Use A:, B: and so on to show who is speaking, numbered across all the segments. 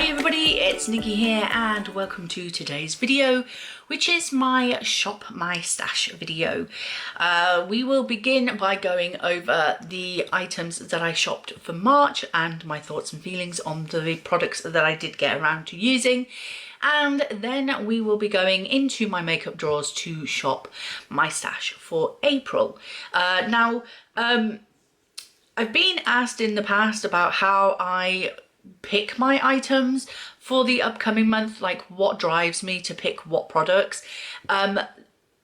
A: Hi everybody, it's Nikki here and welcome to today's video, which is my Shop My Stash video. We will begin by going over the items that I shopped for March and my thoughts and feelings on the products that I did get around to using. And then we will be going into my makeup drawers to shop my stash for April. I've been asked in the past about how I pick my items for the upcoming month, like what drives me to pick what products.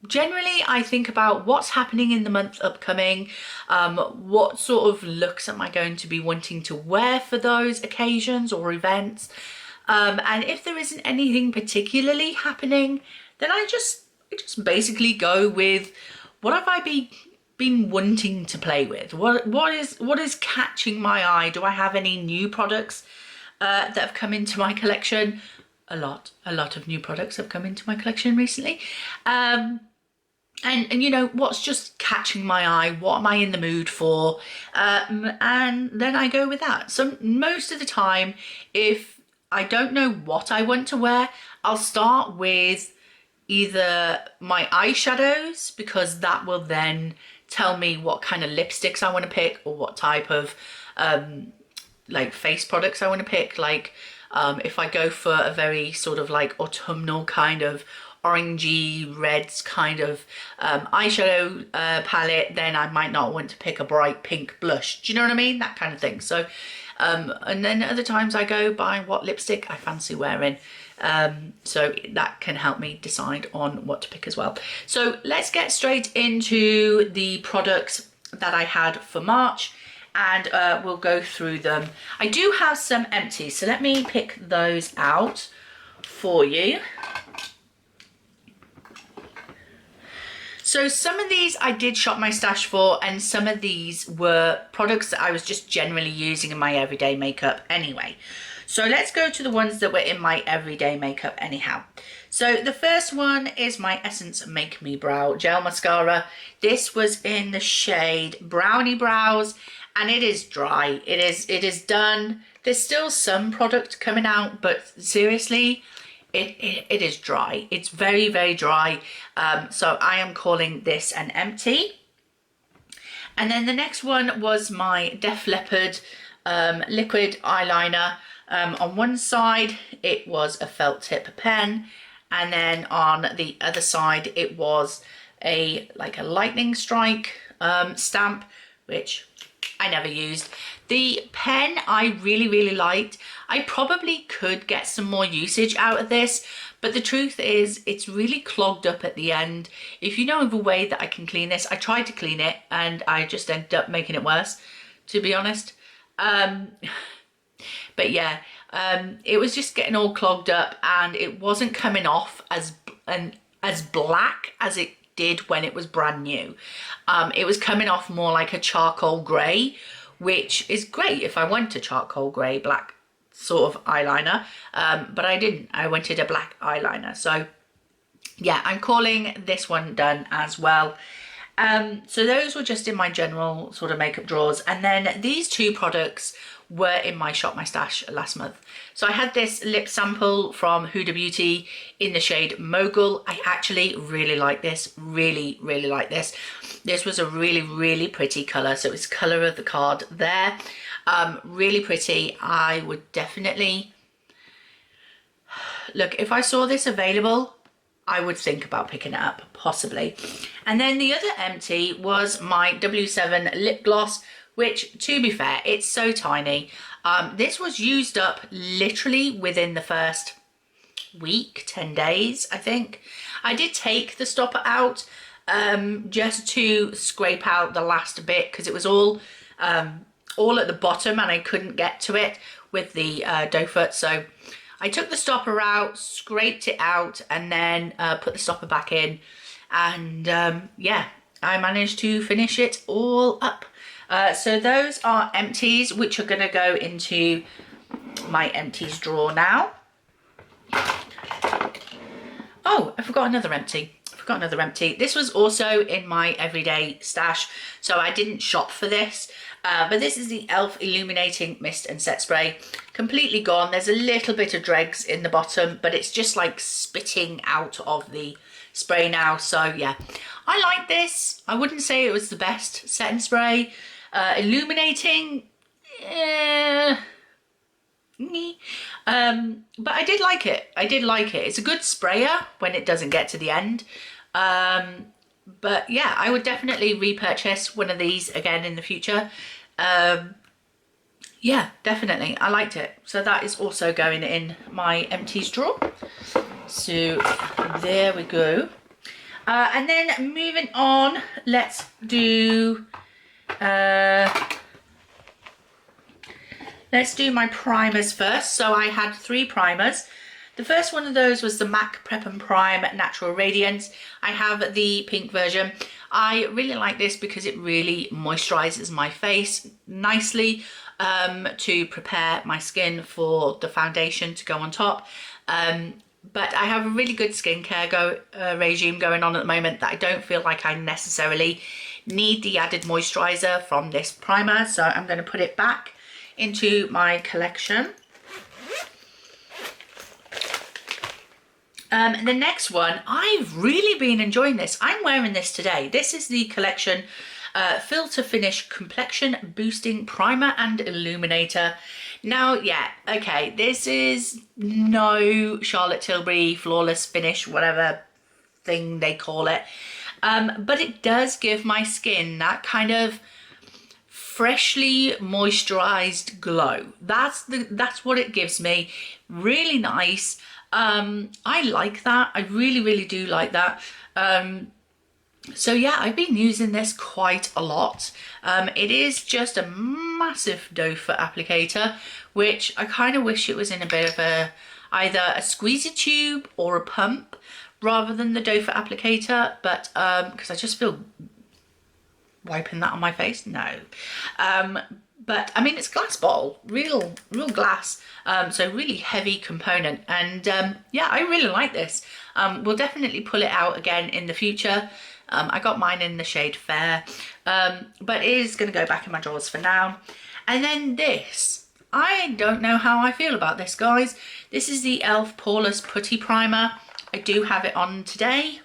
A: Generally, I think about what's happening in the month upcoming, what sort of looks am I going to be wanting to wear for those occasions or events. And if there isn't anything particularly happening, then I just basically go with what have I been wanting to play with. What is catching my eye? Do I have any new products that have come into my collection? A lot of new products have come into my collection recently. And you know, what's just catching my eye? What am I in the mood for? And then I go with that. So most of the time, if I don't know what I want to wear, I'll start with either my eyeshadows, because that will then tell me what kind of lipsticks I want to pick, or what type of like face products I want to pick. Like if I go for a very sort of like autumnal kind of orangey reds kind of eyeshadow palette, then I might not want to pick a bright pink blush. Do you know what I mean? That kind of thing. So and then other times I go by what lipstick I fancy wearing. So that can help me decide on what to pick as well. So let's get straight into the products that I had for March, and we'll go through them. I do have some empties, so let me pick those out for you. So some of these I did shop my stash for, and some of these were products that I was just generally using in my everyday makeup anyway. So let's go to the ones that were in my everyday makeup anyhow. So the first one is my Essence Make Me Brow Gel Mascara. This was in the shade Brownie Brows, and it is dry. It is done. There's still some product coming out, but seriously, it is dry. It's very, very dry. So I am calling this an empty. And then the next one was my Def Leppard liquid eyeliner. On one side it was a felt tip pen, and then on the other side it was a lightning strike stamp, which I never used. The pen I really liked. I probably could get some more usage out of this, but the truth is it's really clogged up at the end. If you know of a way that I can clean this, I tried to clean it and I just ended up making it worse, to be honest. But yeah, it was just getting all clogged up, and it wasn't coming off as black as it did when it was brand new. It was coming off more like a charcoal grey, which is great if I want a charcoal grey black sort of eyeliner, but I didn't. I wanted a black eyeliner. So yeah, I'm calling this one done as well. So those were just in my general sort of makeup drawers, and then these two products were in my Shop My Stash last month. So I had this lip sample from Huda Beauty in the shade Mogul. I actually really like this, really like this. This was a really pretty colour, so it's colour of the card there. Really pretty. I would definitely look, if I saw this available, I would think about picking it up, possibly. And then the other empty was my W7 lip gloss, which, to be fair, it's so tiny. This was used up literally within the first week, 10 days, I think. I did take the stopper out just to scrape out the last bit, because it was all at the bottom and I couldn't get to it with the doe foot. So I took the stopper out, scraped it out, and then put the stopper back in. And yeah, I managed to finish it all up. So those are empties, which are going to go into my empties drawer now. Oh, I forgot another empty. This was also in my everyday stash, so I didn't shop for this. But this is the e.l.f. Illuminating Mist and Set Spray. completely gone. There's a little bit of dregs in the bottom, but it's just like spitting out of the spray now. So yeah, I like this. I wouldn't say it was the best setting spray. Illuminating, but I did like it. I did like it. It's a good sprayer when it doesn't get to the end. But yeah, I would definitely repurchase one of these again in the future. Yeah, definitely. I liked it. So that is also going in my empties drawer. So there we go. And then moving on, let's do my primers first. So I had 3 primers. The first one of those was the MAC Prep and Prime Natural Radiance. I have the pink version. I really like this because it really moisturizes my face nicely to prepare my skin for the foundation to go on top. But I have a really good skincare regime going on at the moment that I don't feel like I necessarily need the added moisturizer from this primer. So I'm going to put it back into my collection. The next one, I've really been enjoying this. I'm wearing this today. This is the collection Filter Finish Complexion Boosting Primer and Illuminator. Now, yeah, okay, this is no Charlotte Tilbury Flawless Finish, whatever thing they call it. But it does give my skin that kind of freshly moisturized glow. That's what it gives me. Really nice. I like that. I really do like that. So yeah, I've been using this quite a lot. It is just a massive doe foot applicator, which I kind of wish it was in a bit of either a squeezy tube or a pump rather than the doe foot applicator, but because I just feel wiping that on my face, no. But I mean, it's glass bottle, real glass, so really heavy component, and yeah, I really like this. We'll definitely pull it out again in the future. I got mine in the shade Fair, but it is going to go back in my drawers for now. And then this, I don't know how I feel about this, guys. This is the e.l.f. Poreless Putty Primer. I do have it on today.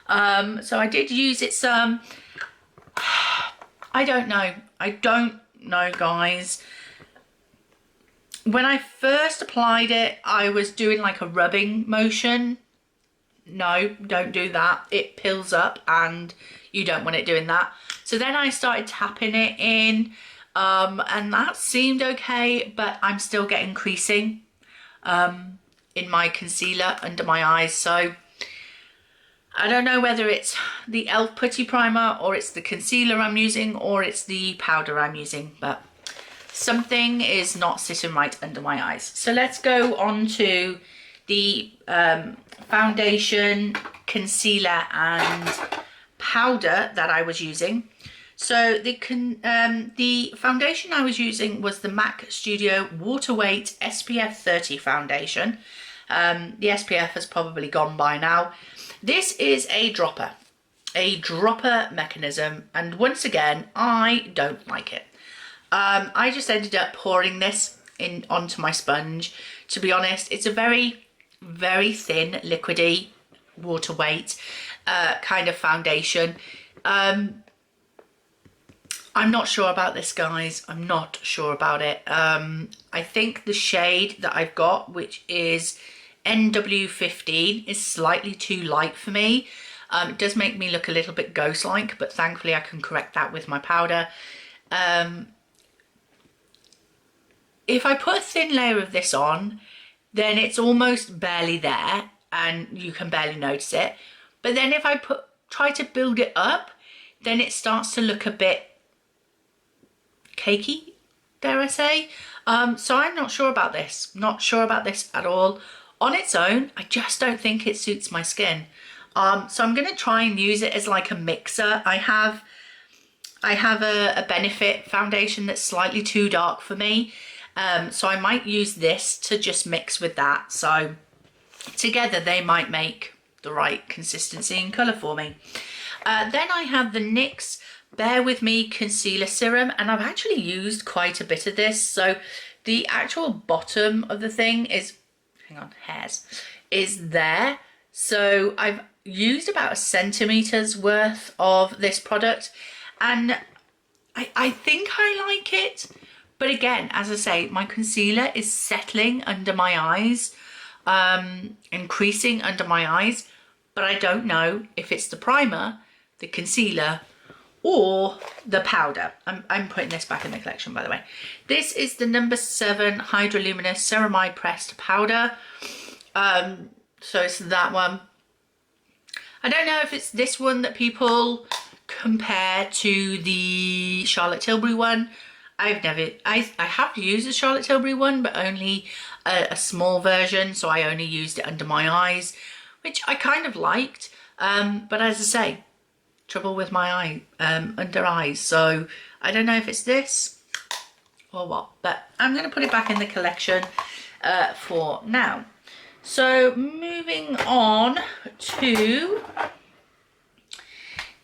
A: So I did use it some. I don't know, guys. When I first applied it, I was doing like a rubbing motion. No, don't do that. It pills up and you don't want it doing that. So then I started tapping it in, and that seemed okay, but I'm still getting creasing in my concealer under my eyes. So I don't know whether it's the e.l.f. Putty Primer or it's the concealer I'm using or it's the powder I'm using, but something is not sitting right under my eyes. So let's go on to the foundation, concealer and powder that I was using. So the foundation I was using was the MAC Studio Water Weight SPF 30 foundation. The SPF has probably gone by now. This is a dropper mechanism, and once again, I don't like it. I just ended up pouring this onto my sponge. To be honest, it's a very thin, liquidy, water weight kind of foundation. I'm not sure about this, guys. I'm not sure about it. I think the shade that I've got, which is NW15, is slightly too light for me. It does make me look a little bit ghost-like, but thankfully I can correct that with my powder. If I put a thin layer of this on, then it's almost barely there and you can barely notice it. But then if I try to build it up, then it starts to look a bit cakey, dare I say. So I'm not sure about this. Not sure about this at all. On its own, I just don't think it suits my skin. So I'm going to try and use it as like a mixer. I have a Benefit foundation that's slightly too dark for me. So I might use this to just mix with that. So together they might make the right consistency and colour for me. Then I have the NYX Bare With Me Concealer Serum, and I've actually used quite a bit of this. So the actual bottom of the thing is, hang on, hairs, is there. So I've used about 1 centimetre's worth of this product, and I think I like it. But again, as I say, my concealer is settling under my eyes, increasing under my eyes, but I don't know if it's the primer, the concealer, or the powder. I'm putting this back in the collection, by the way. This is the number 7 Hydroluminous Ceramide Pressed Powder. So it's that one. I don't know if it's this one that people compare to the Charlotte Tilbury one. I have used the Charlotte Tilbury one, but only a small version, so I only used it under my eyes, which I kind of liked. But as I say, trouble with my eye, under eyes, so I don't know if it's this or what, but I'm going to put it back in the collection for now. So moving on to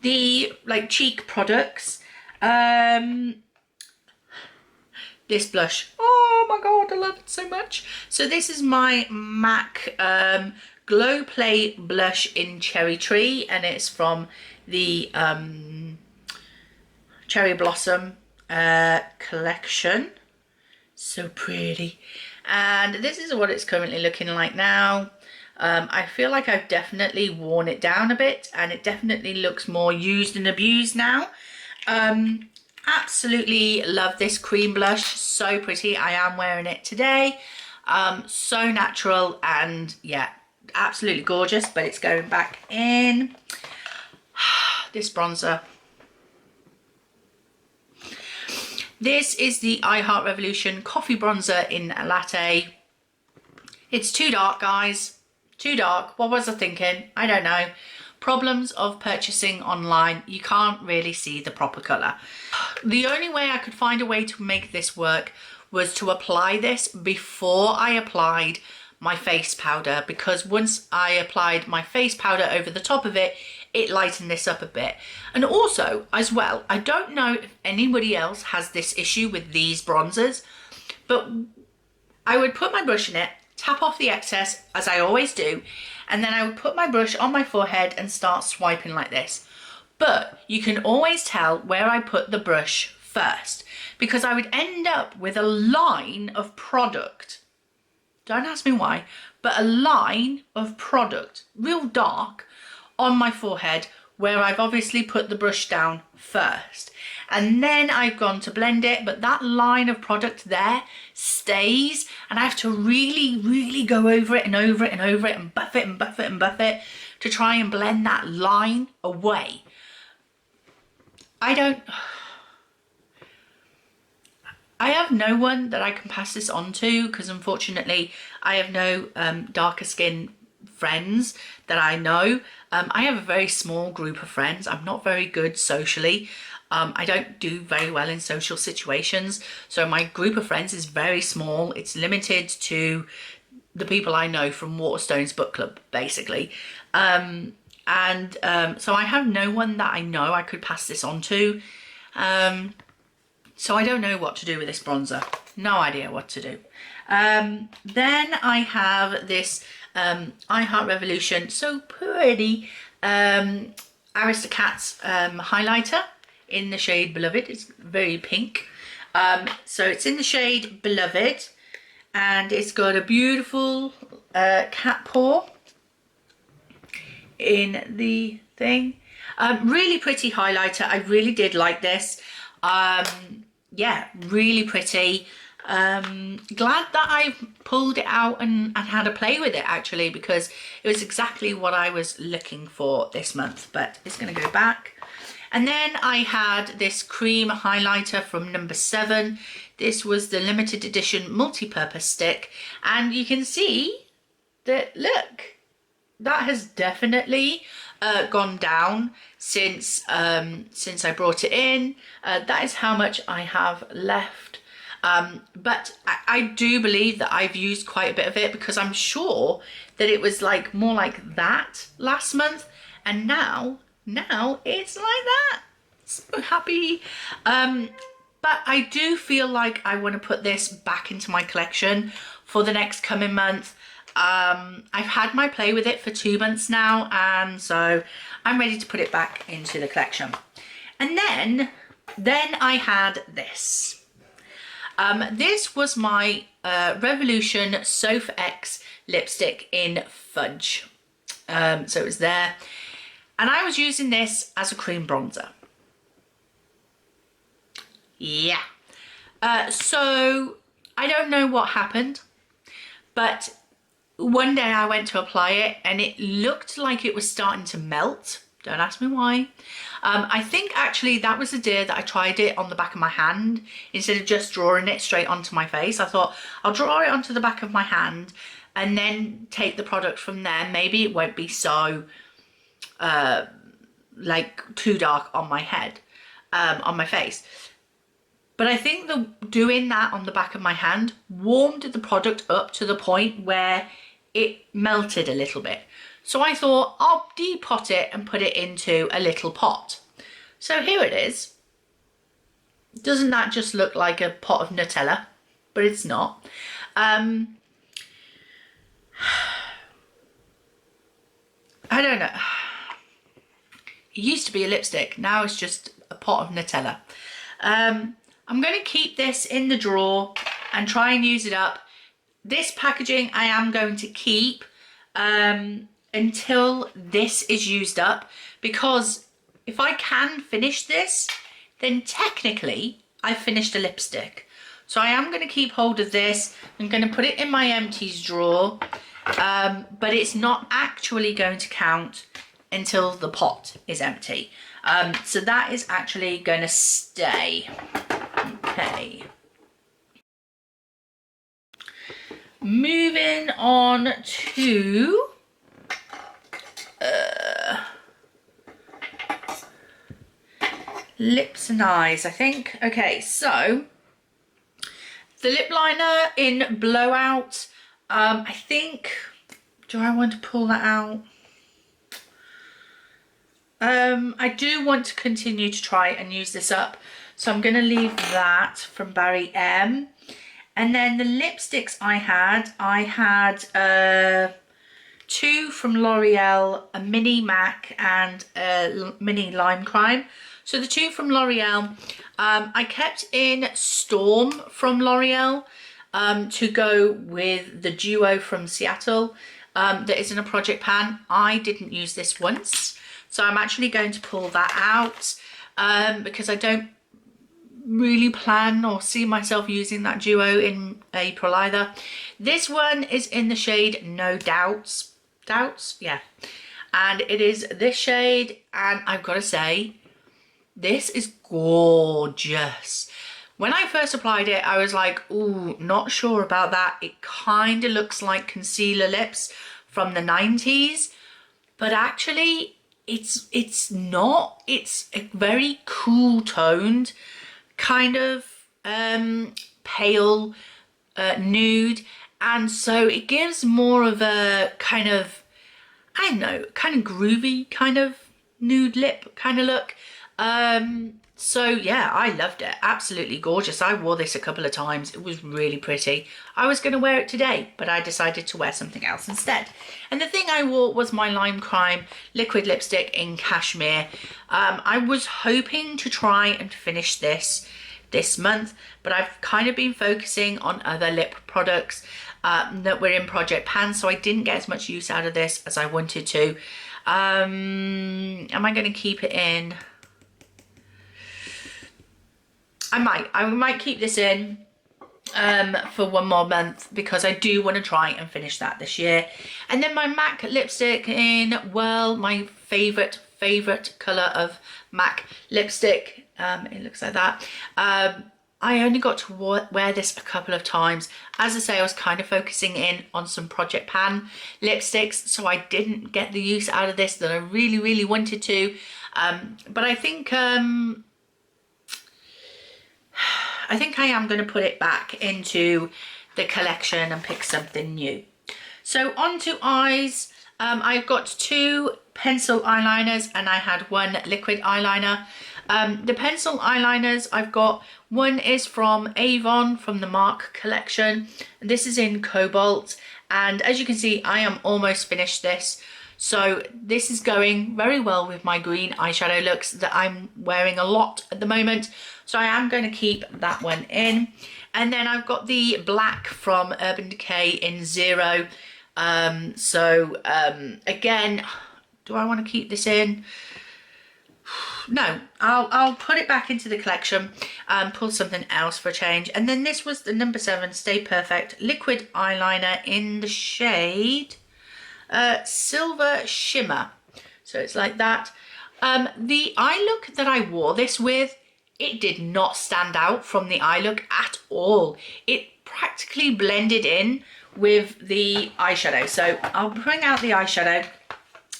A: the cheek products. This blush, oh my god, I love it so much. So this is my MAC Glow Play blush in Cherry Tree, and it's from the Cherry Blossom collection. So pretty. And this is what it's currently looking like now. I feel like I've definitely worn it down a bit, and it definitely looks more used and abused now. Absolutely love this cream blush, so pretty. I am wearing it today. So natural, and yeah, absolutely gorgeous. But it's going back in. This bronzer. This is the I Heart Revolution Coffee Bronzer in Latte. It's too dark, guys. Too dark. What was I thinking? I don't know. Problems of purchasing online. You can't really see the proper colour. The only way I could find a way to make this work was to apply this before I applied my face powder, because once I applied my face powder over the top of it, it lightened this up a bit. And also, as well, I don't know if anybody else has this issue with these bronzers, but I would put my brush in it, tap off the excess, as I always do, and then I would put my brush on my forehead and start swiping like this. But you can always tell where I put the brush first, because I would end up with a line of product. Don't ask me why, but a line of product, real dark, on my forehead, where I've obviously put the brush down first. And then I've gone to blend it, but that line of product there stays, and I have to really, really go over it and over it and over it and buff it and buff it and buff it to try and blend that line away. I have no one that I can pass this on to, because unfortunately I have no darker skin friends that I know. I have a very small group of friends. I'm not very good socially. I don't do very well in social situations. So my group of friends is very small. It's limited to the people I know from Waterstones Book Club, basically. So I have no one that I know I could pass this on to. So I don't know what to do with this bronzer. No idea what to do. Then I have this I Heart Revolution So Pretty Aristocats highlighter in the shade Beloved. It's very pink. So it's in the shade Beloved, and it's got a beautiful cat paw in the thing. Really pretty highlighter. I really did like this. Yeah, really pretty. Glad that I pulled it out and had a play with it, actually, because it was exactly what I was looking for this month. But it's going to go back. And then I had this cream highlighter from number 7. This was the limited edition multi-purpose stick, and you can see that, look, that has definitely gone down since I brought it in. That is how much I have left. But I do believe that I've used quite a bit of it, because I'm sure that it was like more like that last month, and now it's like that. So happy. But but I do feel like I want to put this back into my collection for the next coming month. I've had my play with it for 2 months now, and so I'm ready to put it back into the collection. And then I had this. This was my Revolution Soph X lipstick in Fudge. So it was there. And I was using this as a cream bronzer. Yeah. So I don't know what happened, but one day I went to apply it and it looked like it was starting to melt. Don't ask me why. I think actually that was the day that I tried it on the back of my hand instead of just drawing it straight onto my face. I thought I'll draw it onto the back of my hand and then take the product from there. Maybe it won't be so like too dark on my head, on my face. But I think doing that on the back of my hand warmed the product up to the point where it melted a little bit. So I thought I'll depot it and put it into a little pot. So here it is. Doesn't that just look like a pot of Nutella? But it's not. I don't know. It used to be a lipstick. Now it's just a pot of Nutella. I'm going to keep this in the drawer and try and use it up. This packaging I am going to keep until this is used up, because if I can finish this, then technically I've finished a lipstick. So I am going to keep hold of this. I'm going to put it in my empties drawer, but it's not actually going to count until the pot is empty. So that is actually going to stay. Okay. Moving on to lips and eyes, I think. Okay, so the lip liner in Blowout, I think, do I want to pull that out? I do want to continue to try and use this up, so I'm going to leave that from Barry M. And then the lipsticks I had 2 from L'Oreal, a mini MAC and a mini Lime Crime. So the 2 from L'Oreal, I kept in Storm from L'Oreal to go with the duo from Seattle that is in a project pan. I didn't use this once, so I'm actually going to pull that out because I don't really plan or see myself using that duo in April either. This one is in the shade No Doubts. Yeah. And it is this shade, and I've got to say, this is gorgeous. When I first applied it, I was like, ooh, not sure about that. It kind of looks like concealer lips from the 90s, but actually it's not. It's a very cool toned kind of pale nude, and so it gives more of a kind of, I don't know, kind of groovy kind of nude lip kind of look. So yeah, I loved it. Absolutely gorgeous. I wore this a couple of times. It was really pretty. I was going to wear it today, but I decided to wear something else instead. And the thing I wore was my Lime Crime liquid lipstick in Cashmere. I was hoping to try and finish this month, but I've kind of been focusing on other lip products that were in Project Pan, so I didn't get as much use out of this as I wanted to. Am I going to keep it in? I might keep this in for one more month, because I do want to try and finish that this year. And then my MAC lipstick in Whirl, my favourite colour of MAC lipstick. It looks like that. I only got to wear this a couple of times. As I say, I was kind of focusing in on some Project Pan lipsticks, so I didn't get the use out of this that I really wanted to. But I think I am going to put it back into the collection and pick something new. So on to eyes. I've got 2 pencil eyeliners and I had 1 liquid eyeliner. The pencil eyeliners I've got, one is from Avon from the Mark collection. This is in Cobalt, and as you can see, I am almost finished this. So this is going very well with my green eyeshadow looks that I'm wearing a lot at the moment. So I am going to keep that one in. And then I've got the black from Urban Decay in Zero. Again, do I want to keep this in? No, I'll put it back into the collection and pull something else for a change. And then this was the number 7 Stay Perfect liquid eyeliner in the shade Silver Shimmer. So it's like that. The eye look that I wore this with, it did not stand out from the eye look at all. It practically blended in with the eyeshadow. So I'll bring out the eyeshadow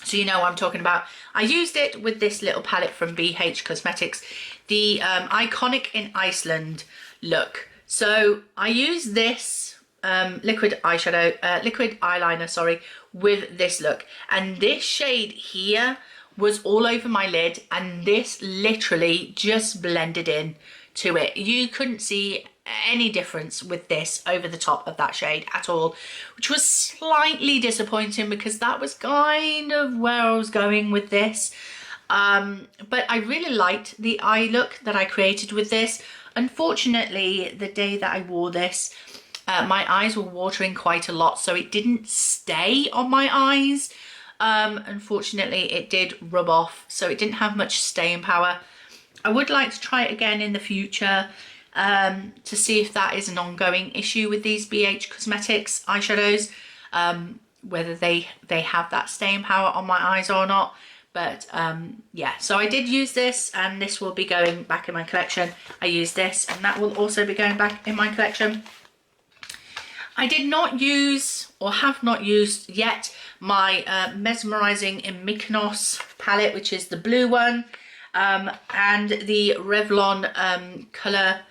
A: so you know what I'm talking about. I used it with this little palette from BH Cosmetics, the Iconic in Iceland look. So I used this liquid eyeliner, sorry, with this look. And this shade here was all over my lid, and this literally just blended in to it. You couldn't see any difference with this over the top of that shade at all, which was slightly disappointing because that was kind of where I was going with this. But I really liked the eye look that I created with this. Unfortunately, the day that I wore this, my eyes were watering quite a lot, so it didn't stay on my eyes. Unfortunately, it did rub off, so it didn't have much staying power. I would like to try it again in the future to see if that is an ongoing issue with these BH Cosmetics eyeshadows, whether they have that staying power on my eyes or not. But yeah, so I did use this, and this will be going back in my collection. I used this, and that will also be going back in my collection. I did not use, or have not used yet, my Mesmerizing in Mykonos palette, which is the blue one, and the Revlon Colour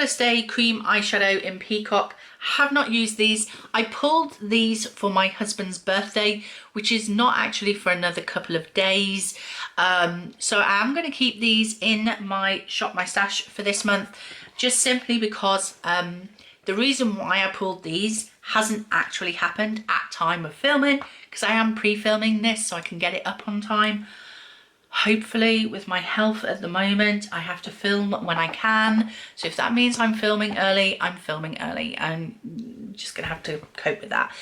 A: Stay Cream Eyeshadow in Peacock. Have not used these. I pulled these for my husband's birthday, which is not actually for another couple of days. So I am going to keep these in my Shop My Stash for this month, just simply because the reason why I pulled these hasn't actually happened at time of filming, because I am pre-filming this so I can get it up on time. Hopefully, with my health at the moment, I have to film when I can. So if that means I'm filming early, I'm filming early. I'm just going to have to cope with that.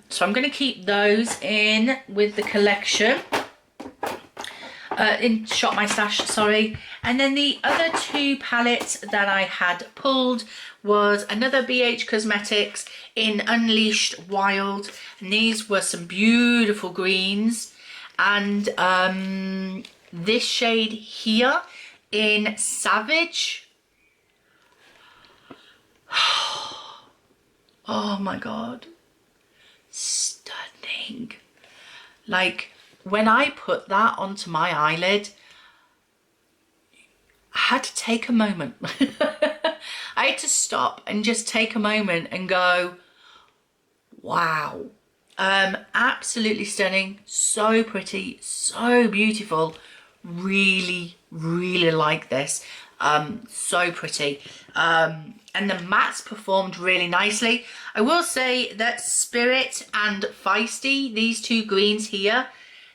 A: So I'm going to keep those in with the collection. In Shop My Stash, sorry. And then the other two palettes that I had pulled was another BH Cosmetics in Unleashed Wild. And these were some beautiful greens. And this shade here in Savage. Oh my god, stunning. Like, when I put that onto my eyelid, I had to take a moment. I had to stop and just take a moment and go, wow. Absolutely stunning, so pretty, so beautiful. Really like this. So pretty. And the mattes performed really nicely. I will say that Spirit and Feisty, these two greens here,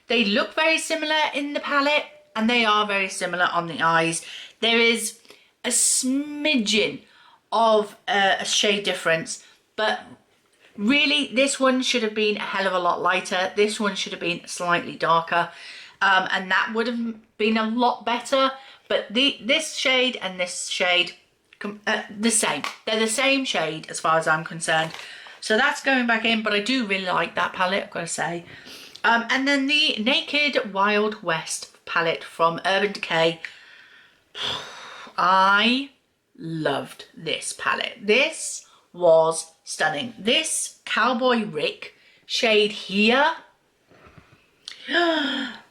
A: they look very similar in the palette, and they are very similar on the eyes. There is a smidgen of a shade difference, but really, this one should have been a hell of a lot lighter. This one should have been slightly darker, and that would have been a lot better. But this shade and this shade, the same. They're the same shade as far as I'm concerned. So that's going back in, but I do really like that palette, I've got to say. And then the Naked Wild West palette from Urban Decay. I loved this palette. This was stunning. This Cowboy Rick shade here,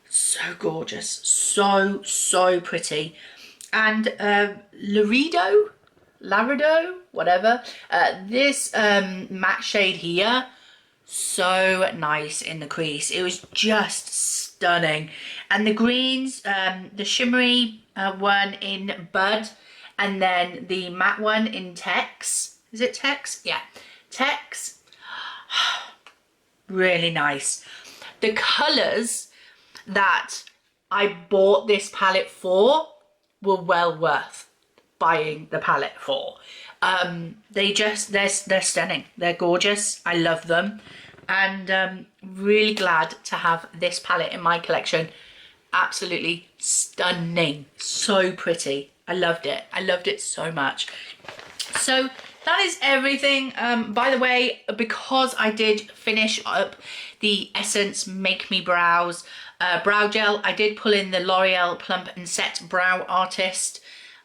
A: so gorgeous, so pretty. And Larido, whatever, this matte shade here, so nice in the crease. It was just stunning. And the greens, the shimmery one in Bud, and then the matte one in Tex. Is it Tex? Yeah, Tex. Really nice. The colours that I bought this palette for were well worth buying the palette for. They're stunning. They're gorgeous. I love them, and really glad to have this palette in my collection. Absolutely stunning. So pretty. I loved it. I loved it so much. So that is everything. By the way, because I did finish up the Essence Make Me Brows brow gel, I did pull in the L'Oreal Plump and Set Brow Artist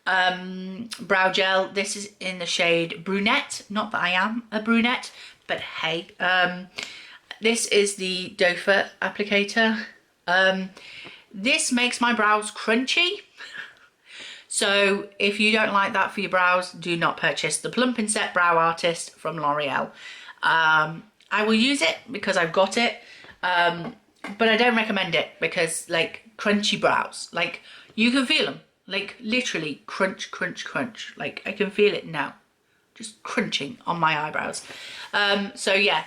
A: brow gel. This is in the shade Brunette. Not that I am a brunette, but hey. This is the Doe Foot applicator. This makes my brows crunchy. So if you don't like that for your brows, do not purchase the Plump and Set Brow Artist from L'Oreal. I will use it because I've got it, but I don't recommend it because, like, crunchy brows, like, you can feel them, like, literally crunch, crunch, crunch. Like, I can feel it now, just crunching on my eyebrows. So yeah.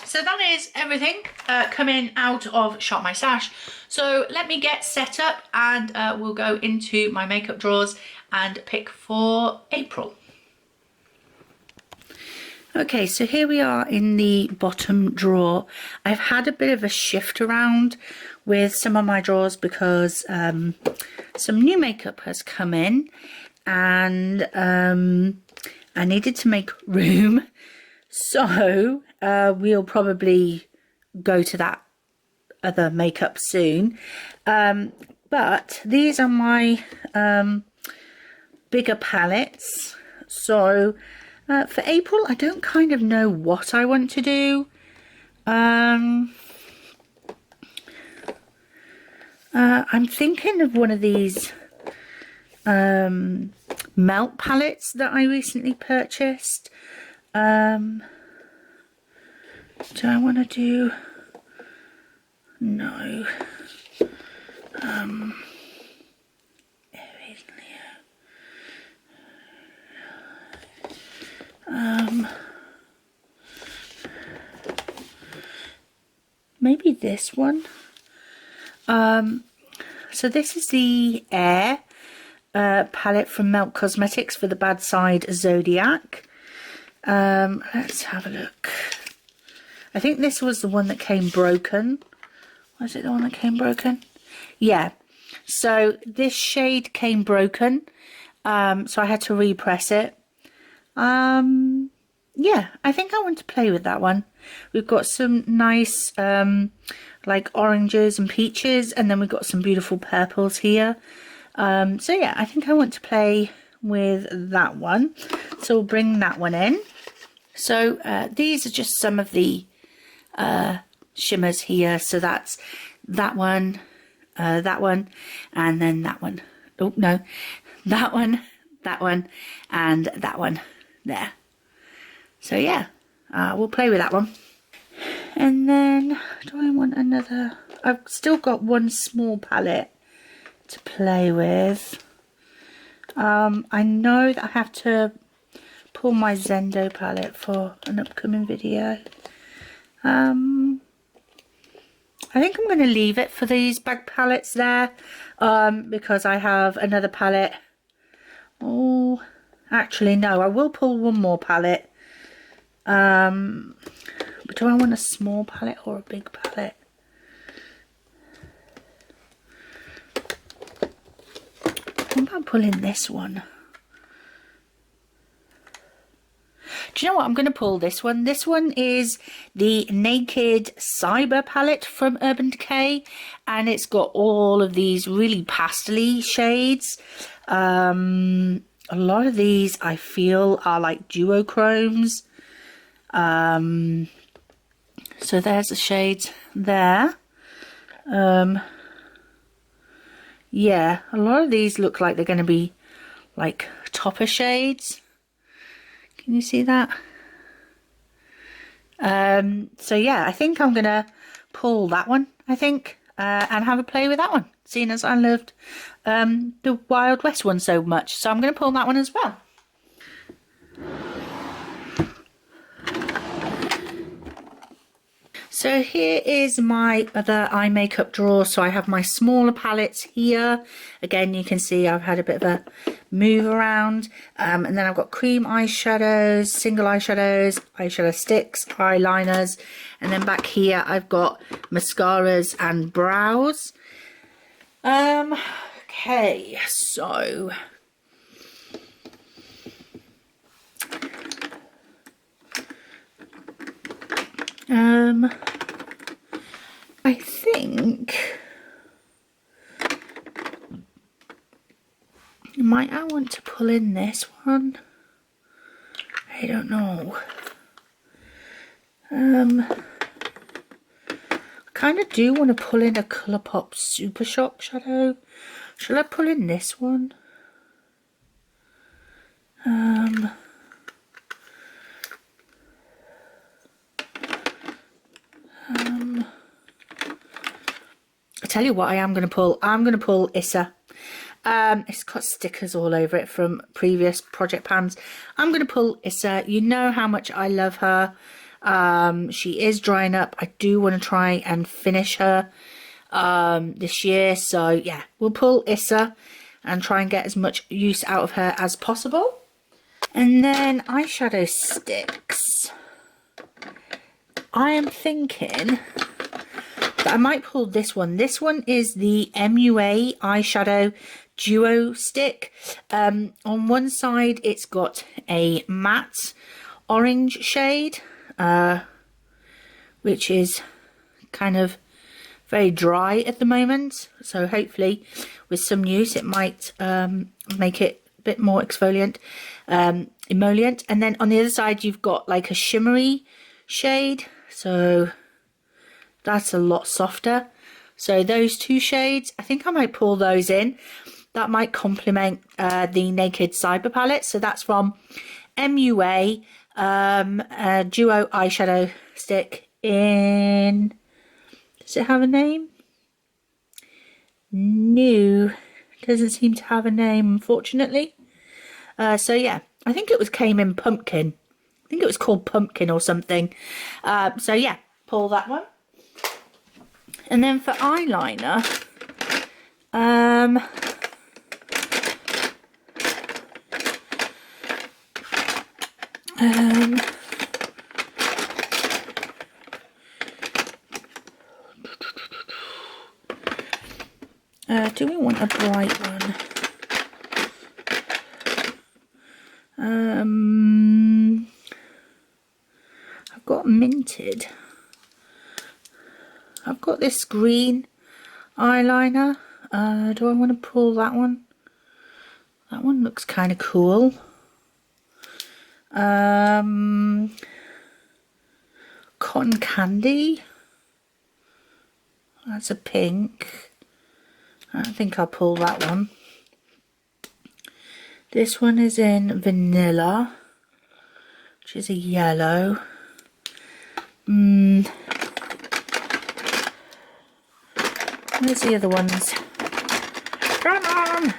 A: So that is everything coming out of Shop My Stash. So let me get set up, and we'll go into my makeup drawers and pick for April. Okay, so here we are in the bottom drawer. I've had a bit of a shift around with some of my drawers because some new makeup has come in, and I needed to make room. So we'll probably go to that other makeup soon. But these are my bigger palettes. So for April, I don't kind of know what I want to do. I'm thinking of one of these melt palettes that I recently purchased. Do I want to do? No. Maybe this one. So this is the Air palette from Melt Cosmetics for the Bad Side Zodiac. Let's have a look. I think this was the one that came broken. Was it the one that came broken? Yeah. So this shade came broken. So I had to repress it. Yeah, I think I want to play with that one. We've got some nice like oranges and peaches, and then we've got some beautiful purples here. So yeah, I think I want to play with that one. So we'll bring that one in. So these are just some of the shimmers here. So that's that one, and then that one. Oh no, that one, and that one there. So yeah, we'll play with that one. And then, do I want another? I've still got one small palette to play with. I know that I have to pull my Zendo palette for an upcoming video. I think I'm going to leave it for these bag palettes there, because I have another palette. Oh, actually no, I will pull one more palette. But do I want a small palette or a big palette? What about pulling this one? Do you know what? I'm going to pull this one. This one is the Naked Cyber palette from Urban Decay, and it's got all of these really pastel-y shades. A lot of these I feel are like duochromes. So there's the shades there. Yeah, a lot of these look like they're going to be like topper shades. Can you see that? So yeah, I think I'm gonna pull that one, I think. and have a play with that one, seeing as I loved the Wild West one so much. So I'm going to pull that one as well. So here is my other eye makeup drawer. So I have my smaller palettes here. Again, you can see I've had a bit of a move around. And then I've got cream eyeshadows, single eyeshadows, eyeshadow sticks, eyeliners. And then back here I've got mascaras and brows. Okay, so... I think I want to pull in this one. I don't know. I kind of do want to pull in a Colourpop Super Shock shadow. Shall I pull in this one? I tell you what I am going to pull. I'm going to pull Issa. It's got stickers all over it from previous project pans. I'm going to pull Issa. You know how much I love her. She is drying up. I do want to try and finish her this year. So yeah, we'll pull Issa and try and get as much use out of her as possible. And then eyeshadow sticks. I am thinking that I might pull this one. This one is the MUA eyeshadow duo stick. On one side it's got a matte orange shade, which is kind of very dry at the moment, so hopefully with some use it might make it a bit more exfoliant, emollient. And then on the other side you've got like a shimmery shade, so that's a lot softer. So those two shades, I think I might pull those in. That might complement the Naked Cyber palette. So that's from MUA, a duo eyeshadow stick in... Does it have a name? No, doesn't seem to have a name, unfortunately. So yeah, I think it came in pumpkin. I think it was called pumpkin or something. So yeah, pull that one. And then for eyeliner, do we want a bright one? I've got minted. I've got this green eyeliner. Do I want to pull that one? That one looks kind of cool. Cotton Candy. That's a pink. I think I'll pull that one. This one is in Vanilla, which is a yellow. Where's the other ones? Come on!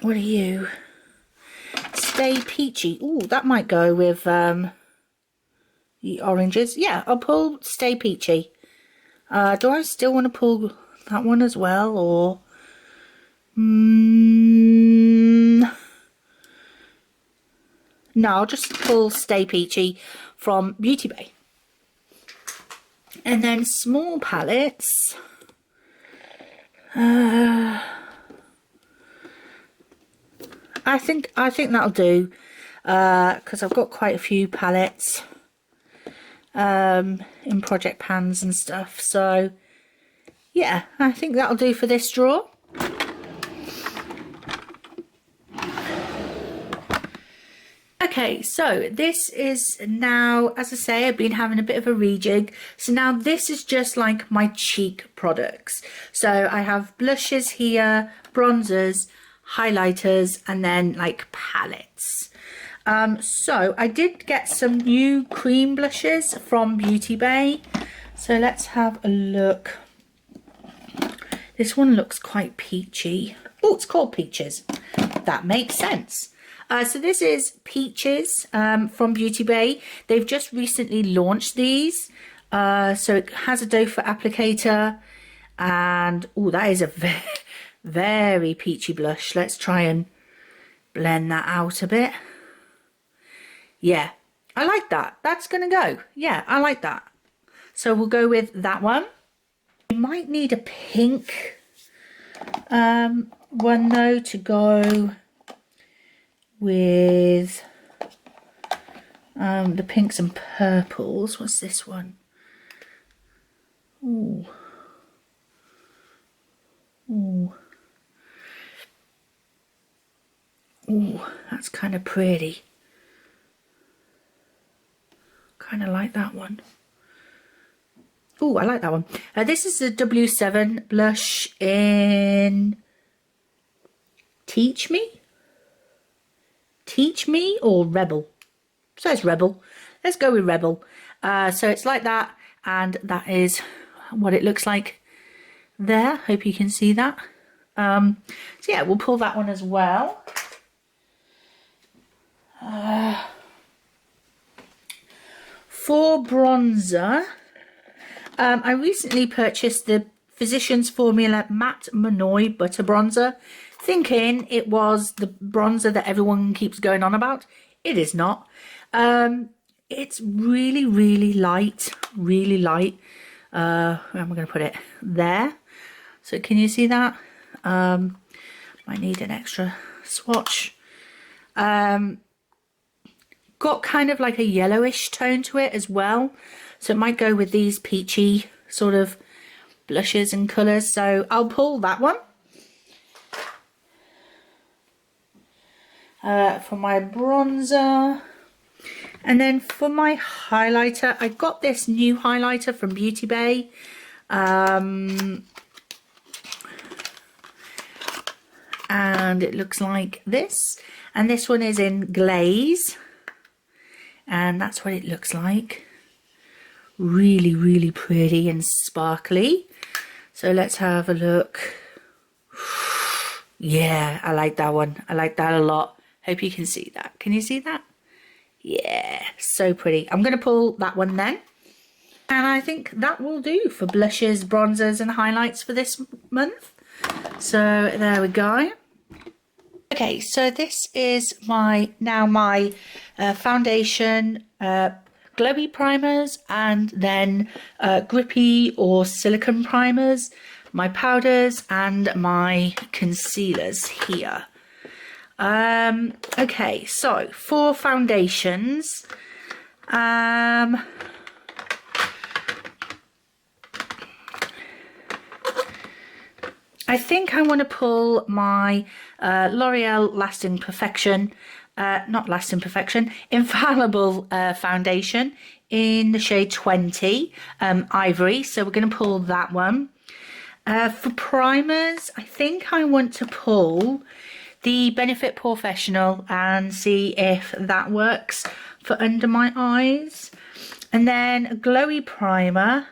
A: What are you? Stay Peachy. Ooh, that might go with the oranges. Yeah, I'll pull Stay Peachy. Do I still want to pull that one as well, or... No, I'll just pull Stay Peachy from Beauty Bay. And then small palettes. I think that'll do, because I've got quite a few palettes in project pans and stuff. So yeah, I think that'll do for this drawer. Okay, so this is now, as I say, I've been having a bit of a rejig. So now this is just like my cheek products. So I have blushes here, bronzers, highlighters, and then like palettes. So I did get some new cream blushes from Beauty Bay. So let's have a look. This one looks quite peachy. Oh, it's called Peaches. That makes sense. So this is Peaches from Beauty Bay. They've just recently launched these. So it has a doe foot applicator. And, oh, that is a very, very peachy blush. Let's try and blend that out a bit. Yeah, I like that. That's going to go. Yeah, I like that. So we'll go with that one. We might need a pink one though to go with the pinks and purples. What's this one? Ooh. Ooh. Ooh, that's kind of pretty. Kind of like that one. Oh, I like that one. This is the W7 blush in Teach Me? Teach Me or Rebel? So it's Rebel. Let's go with Rebel. So it's like that, and that is what it looks like there. Hope you can see that. So yeah, we'll pull that one as well. For bronzer, I recently purchased the Physicians Formula Matte Monoi Butter Bronzer, thinking it was the bronzer that everyone keeps going on about. It is not. It's really, really light, really light. Where am I going to put it? There. So can you see that? Might need an extra swatch. Got kind of like a yellowish tone to it as well. So it might go with these peachy sort of blushes and colours. So I'll pull that one. For my bronzer. And then for my highlighter, I got this new highlighter from Beauty Bay. And it looks like this. And this one is in Glaze. And that's what it looks like. Really, really pretty and sparkly. So let's have a look. Yeah, I like that one. I like that a lot. Hope you can see that. Can you see that? Yeah, so pretty. I'm going to pull that one then. And I think that will do for blushes, bronzers and highlights for this month. So there we go. Okay, so this is my foundation, glowy primers, and then grippy or silicone primers, my powders and my concealers here. Okay, so for foundations, I think I want to pull my L'Oreal Lasting Perfection, not Lasting Perfection, Infallible foundation in the shade 20, Ivory. So we're going to pull that one. For primers, I think I want to pull the Benefit Professional and see if that works for under my eyes. And then a glowy primer.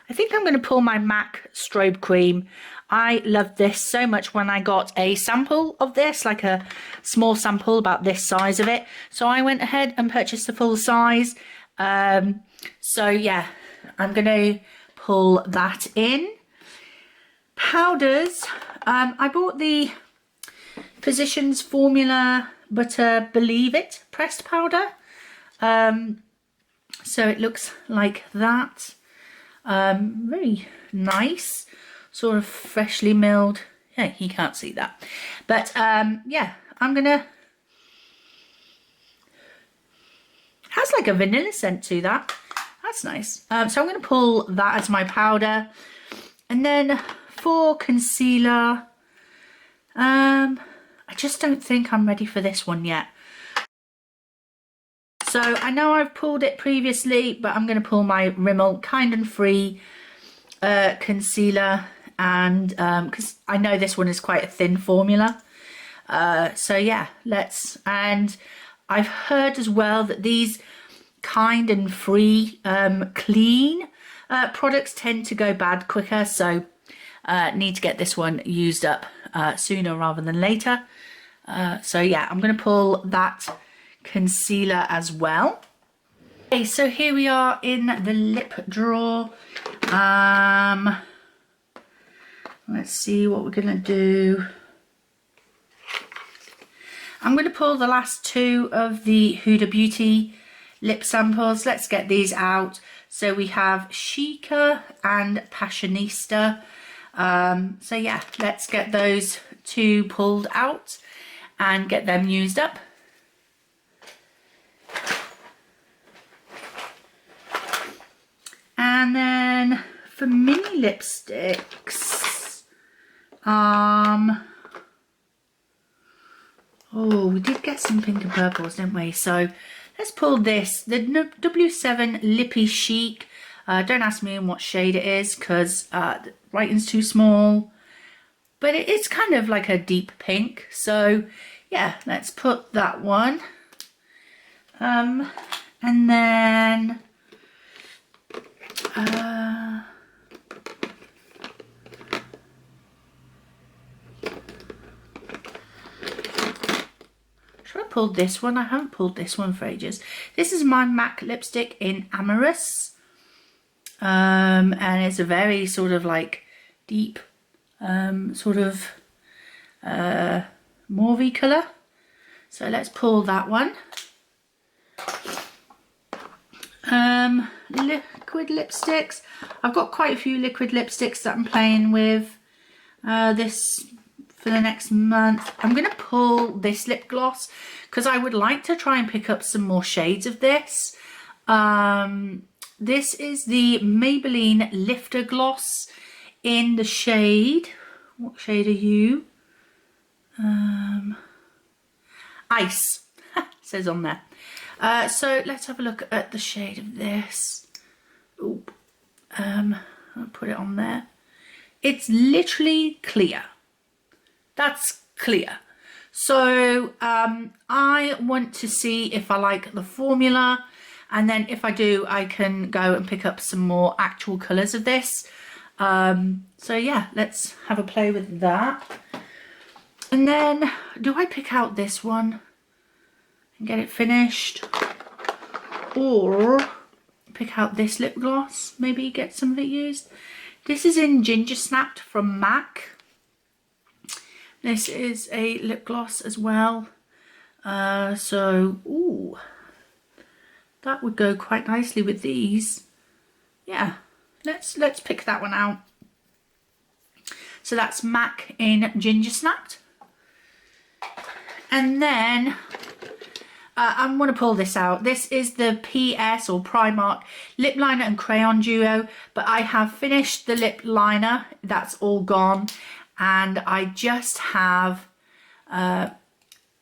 A: I think I'm going to pull my MAC Strobe Cream. I loved this so much when I got a sample of this, like a small sample about this size of it. So I went ahead and purchased the full size. So yeah, I'm going to pull that in. Powders, I bought the Physicians Formula Butter Believe It pressed powder. So it looks like that. Very nice, sort of freshly milled. Yeah, you can't see that, but yeah, I'm gonna, has like a vanilla scent to that. That's nice. So I'm gonna pull that as my powder. And then for concealer, I just don't think I'm ready for this one yet. So I know I've pulled it previously, but I'm going to pull my Rimmel Kind and Free concealer, and because I know this one is quite a thin formula. So yeah, and I've heard as well that these Kind and Free clean products tend to go bad quicker, so need to get this one used up sooner rather than later. So yeah, I'm going to pull that concealer as well. Okay, so here we are in the lip drawer. Let's see what we're going to do. I'm going to pull the last two of the Huda Beauty lip samples. Let's get these out. So we have Chica and Passionista. So yeah, let's get those two pulled out and get them used up. And then for mini lipsticks, oh, we did get some pink and purples, didn't we? So let's pull this, the W7 Lippy Chic. Don't ask me in what shade it is because the writing's too small. But it's kind of like a deep pink. So yeah, let's put that one. And then should I pull this one? I haven't pulled this one for ages. This is my MAC lipstick in Amorous. And it's a very sort of like deep sort of mauvey colour. So let's pull that one. Liquid lipsticks. I've got quite a few liquid lipsticks that I'm playing with this for the next month. I'm going to pull this lip gloss because I would like to try and pick up some more shades of this. This is the Maybelline Lifter Gloss in the shade, what shade are you? Ice, says on there. So let's have a look at the shade of this. Oop. I'll put it on there. It's literally clear. That's clear. So I want to see if I like the formula, and then if I do, I can go and pick up some more actual colours of this. So yeah, let's have a play with that. And then, do I pick out this one and get it finished? Or pick out this lip gloss, maybe get some of it used? This is in Ginger Snapped from MAC. This is a lip gloss as well. So, ooh, that would go quite nicely with these. Yeah, let's pick that one out. So that's MAC in Ginger Snapped. And then I'm going to pull this out. This is the PS or Primark lip liner and crayon duo, but I have finished the lip liner. That's all gone, and I just have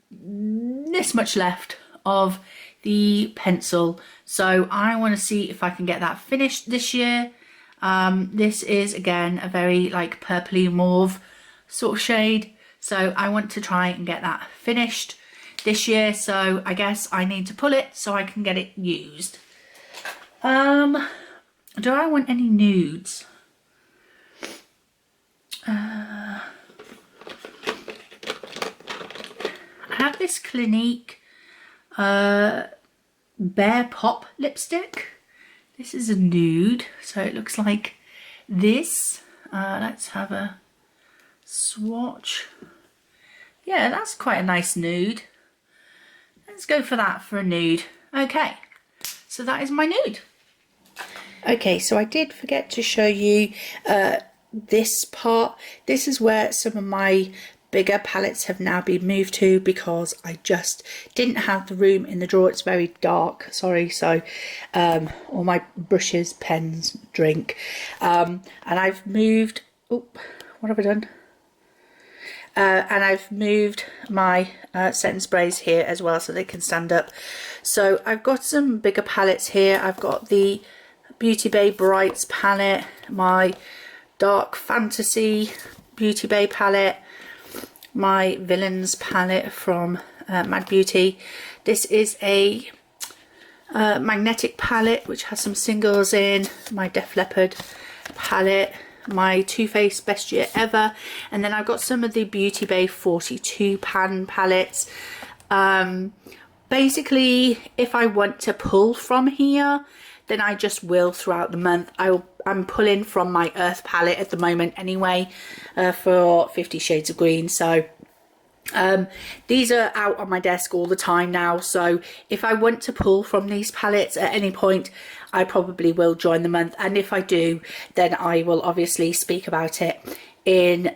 A: this much left of the pencil. So I want to see if I can get that finished this year. This is again a very like purpley mauve sort of shade. So I want to try and get that finished this year. So I guess I need to pull it so I can get it used. Do I want any nudes? I have this Clinique Bear Pop lipstick. This is a nude, so it looks like this. Let's have a swatch. Yeah, that's quite a nice nude. Let's go for that for a nude. Okay, so that is my nude. Okay, so I did forget to show you this part. This is where some of my bigger palettes have now been moved to because I just didn't have the room in the drawer. It's very dark, sorry. So all my brushes, pens, drink, and I've moved, oh, what have I done? And I've moved my setting sprays here as well so they can stand up. So I've got some bigger palettes here. I've got the Beauty Bay Brights palette, my Dark Fantasy Beauty Bay palette, my Villains palette from Mad Beauty. This is a magnetic palette, which has some singles in, my Def Leppard palette, my Too Faced Best Year Ever, and then I've got some of the Beauty Bay 42 pan palettes. Basically, if I want to pull from here, then I just will throughout the month. I'm pulling from my Earth palette at the moment anyway, for 50 Shades of Green. So these are out on my desk all the time now, so if I want to pull from these palettes at any point, I probably will join the month, and if I do, then I will obviously speak about it in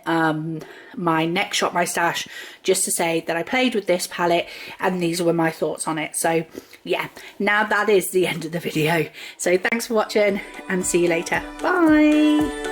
A: my next Shop My Stash, just to say that I played with this palette and these were my thoughts on it. So yeah, now that is the end of the video. So thanks for watching and see you later. Bye.